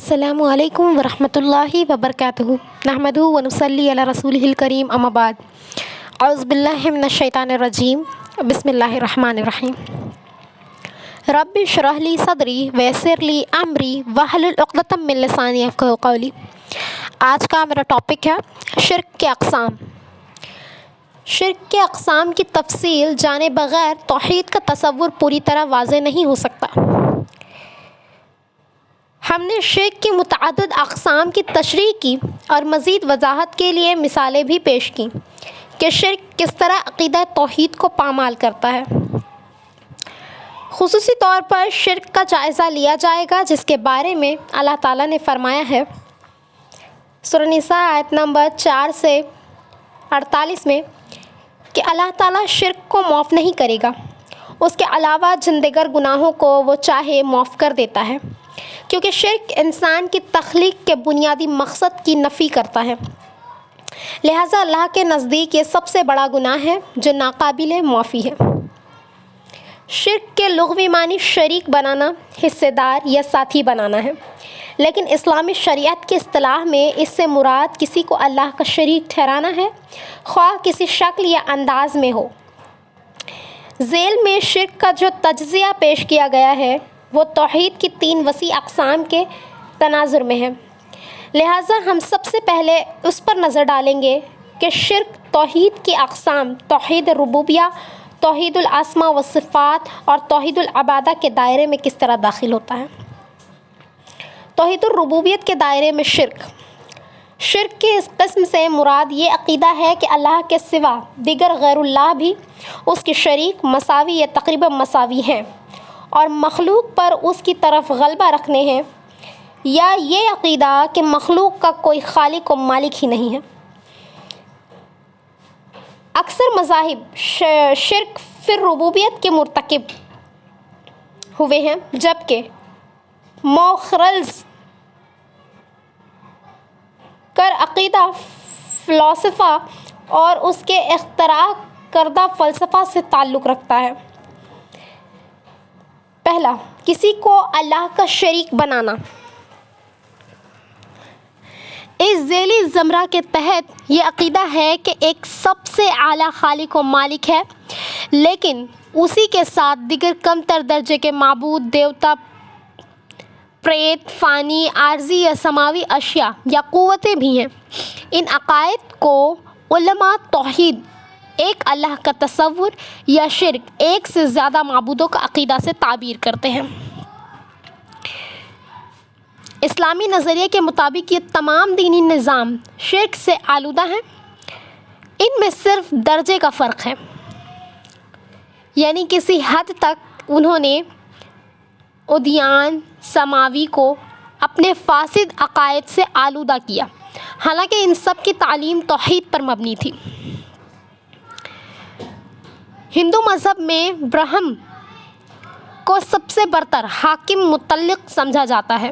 السلام علیکم ورحمۃ اللہ وبرکاتہ نحمدہ ونصلی علی رسولہ الکریم اما بعد اعوذ باللہ من الشیطان الرجیم بسم اللہ الرحمن الرحیم رب اشرح لی صدری ویسر لی امری واحلل عقدۃ من لسانی یفقہوا قولی۔ آج کا میرا ٹاپک ہے شرک کے اقسام۔ شرک کے اقسام کی تفصیل جانے بغیر توحید کا تصور پوری طرح واضح نہیں ہو سکتا۔ ہم نے شرک کی متعدد اقسام کی تشریح کی اور مزید وضاحت کے لیے مثالیں بھی پیش کیں کہ شرک کس طرح عقیدہ توحید کو پامال کرتا ہے۔ خصوصی طور پر شرک کا جائزہ لیا جائے گا جس کے بارے میں اللہ تعالیٰ نے فرمایا ہے سورہ نساء آیت نمبر 4 سے 48 میں کہ اللہ تعالیٰ شرک کو معاف نہیں کرے گا، اس کے علاوہ جن دیگر گناہوں کو وہ چاہے معاف کر دیتا ہے، کیونکہ شرک انسان کی تخلیق کے بنیادی مقصد کی نفی کرتا ہے، لہٰذا اللہ کے نزدیک یہ سب سے بڑا گناہ ہے جو ناقابل معافی ہے۔ شرک کے لغوی معنی شریک بنانا، حصے دار یا ساتھی بنانا ہے، لیکن اسلامی شریعت کی اصطلاح میں اس سے مراد کسی کو اللہ کا شریک ٹھہرانا ہے، خواہ کسی شکل یا انداز میں ہو۔ ذیل میں شرک کا جو تجزیہ پیش کیا گیا ہے وہ توحید کی 3 وسیع اقسام کے تناظر میں ہے، لہٰذا ہم سب سے پہلے اس پر نظر ڈالیں گے کہ شرک توحید کی اقسام توحید ربوبیہ، توحید الاسماء والصفات اور توحید العبادہ کے دائرے میں کس طرح داخل ہوتا ہے۔ توحید الربوبیت کے دائرے میں شرک کی اس قسم سے مراد یہ عقیدہ ہے کہ اللہ کے سوا دیگر غیر اللہ بھی اس کے شریک، مساوی یا تقریباً مساوی ہیں اور مخلوق پر اس کی طرف غلبہ رکھنے ہیں، یا یہ عقیدہ کہ مخلوق کا کوئی خالق و مالک ہی نہیں ہے۔ اکثر مذاہب شرک فی الربوبیت کے مرتکب ہوئے ہیں، جبکہ مؤخرز کر عقیدہ فلسفہ اور اس کے اختراع کردہ فلسفہ سے تعلق رکھتا ہے۔ پہلا، کسی کو اللہ کا شریک بنانا۔ اس ذیلی زمرہ کے تحت یہ عقیدہ ہے کہ ایک سب سے اعلیٰ خالق و مالک ہے، لیکن اسی کے ساتھ دیگر کم تر درجے کے معبود، دیوتا، پریت، فانی، عارضی یا سماوی اشیاء یا قوتیں بھی ہیں۔ ان عقائد کو علماء توحید، ایک اللہ کا تصور، یا شرک، ایک سے زیادہ معبودوں کا عقیدہ سے تعبیر کرتے ہیں۔ اسلامی نظریے کے مطابق یہ تمام دینی نظام شرک سے آلودہ ہیں، ان میں صرف درجے کا فرق ہے، یعنی کسی حد تک انہوں نے ادیان سماوی کو اپنے فاسد عقائد سے آلودہ کیا، حالانکہ ان سب کی تعلیم توحید پر مبنی تھی۔ ہندو مذہب میں برہم کو سب سے برتر حاکم مطلق سمجھا جاتا ہے۔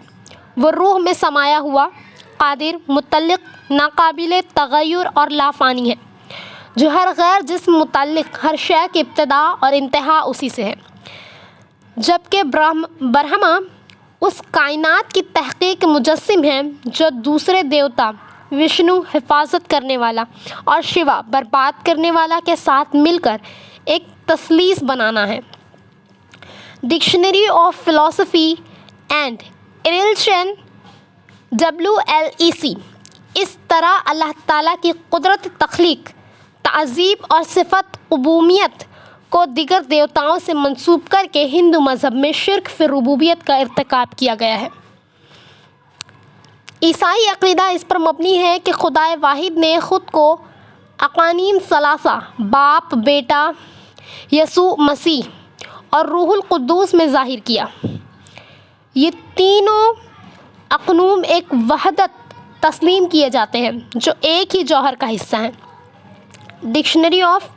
وہ روح میں سمایا ہوا، قادر، مطلق، ناقابل تغیر اور لافانی ہے، جو ہر غیر جسم متعلق ہر شے کی ابتدا اور انتہا اسی سے ہے، جبکہ برہما اس کائنات کی تحقیق مجسم ہیں جو دوسرے دیوتا وشنو حفاظت کرنے والا اور شیوا برباد کرنے والا کے ساتھ مل کر ایک تثلیث بنانا ہے۔ ڈکشنری آف فلسفی اینڈ ریلیجن WLEC اس طرح اللہ تعالیٰ کی قدرت تخلیق، تعذیب اور صفت عبومیت کو دیگر دیوتاؤں سے منسوب کر کے ہندو مذہب میں شرک فی ربوبیت کا ارتکاب کیا گیا ہے۔ عیسائی عقیدہ اس پر مبنی ہے کہ خدائے واحد نے خود کو اقانیم ثلاثہ، باپ، بیٹا، یسوع مسیح اور روح القدس میں ظاہر کیا۔ یہ تینوں اقنوم ایک وحدت تسلیم کیے جاتے ہیں جو ایک ہی جوہر کا حصہ ہیں۔ ڈکشنری آف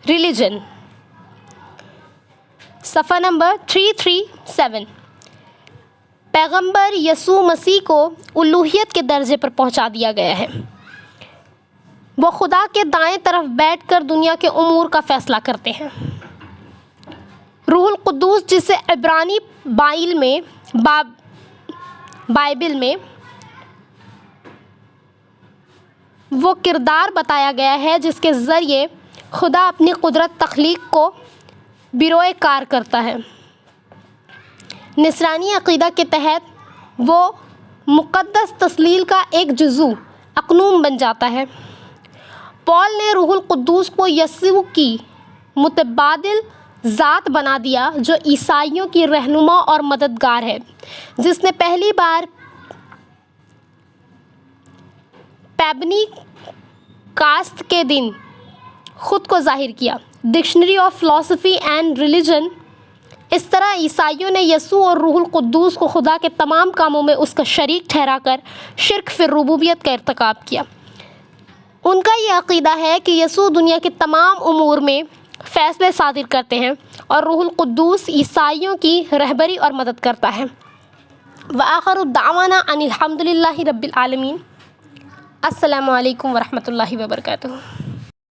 ریلیجن صفحہ نمبر 337۔ پیغمبر یسوع مسیح کو الوہیت کے درجے پر پہنچا دیا گیا ہے۔ وہ خدا کے دائیں طرف بیٹھ کر دنیا کے امور کا فیصلہ کرتے ہیں۔ روح القدس، جسے عبرانی بائبل میں بائبل میں وہ کردار بتایا گیا ہے جس کے ذریعے خدا اپنی قدرت تخلیق کو بروئے کار کرتا ہے۔ نصرانی عقیدہ کے تحت وہ مقدس تسلیل کا ایک جزو اقنوم بن جاتا ہے۔ پال نے روح القدس کو یسوع کی متبادل ذات بنا دیا جو عیسائیوں کی رہنما اور مددگار ہے، جس نے پہلی بار پیبنی کاست کے دن خود کو ظاہر کیا۔ Dictionary of philosophy and religion. اس طرح عیسائیوں نے یسوع اور روح القدس کو خدا کے تمام کاموں میں اس کا شریک ٹھہرا کر شرک فی الربوبیت کا ارتکاب کیا۔ ان کا یہ عقیدہ ہے کہ یسوع دنیا کے تمام امور میں فیصلے صادر کرتے ہیں اور روح القدس عیسائیوں کی رہبری اور مدد کرتا ہے۔ وآخر دعوانا ان الحمد للہ رب العالمین۔ السلام علیکم ورحمۃ اللہ وبرکاتہ۔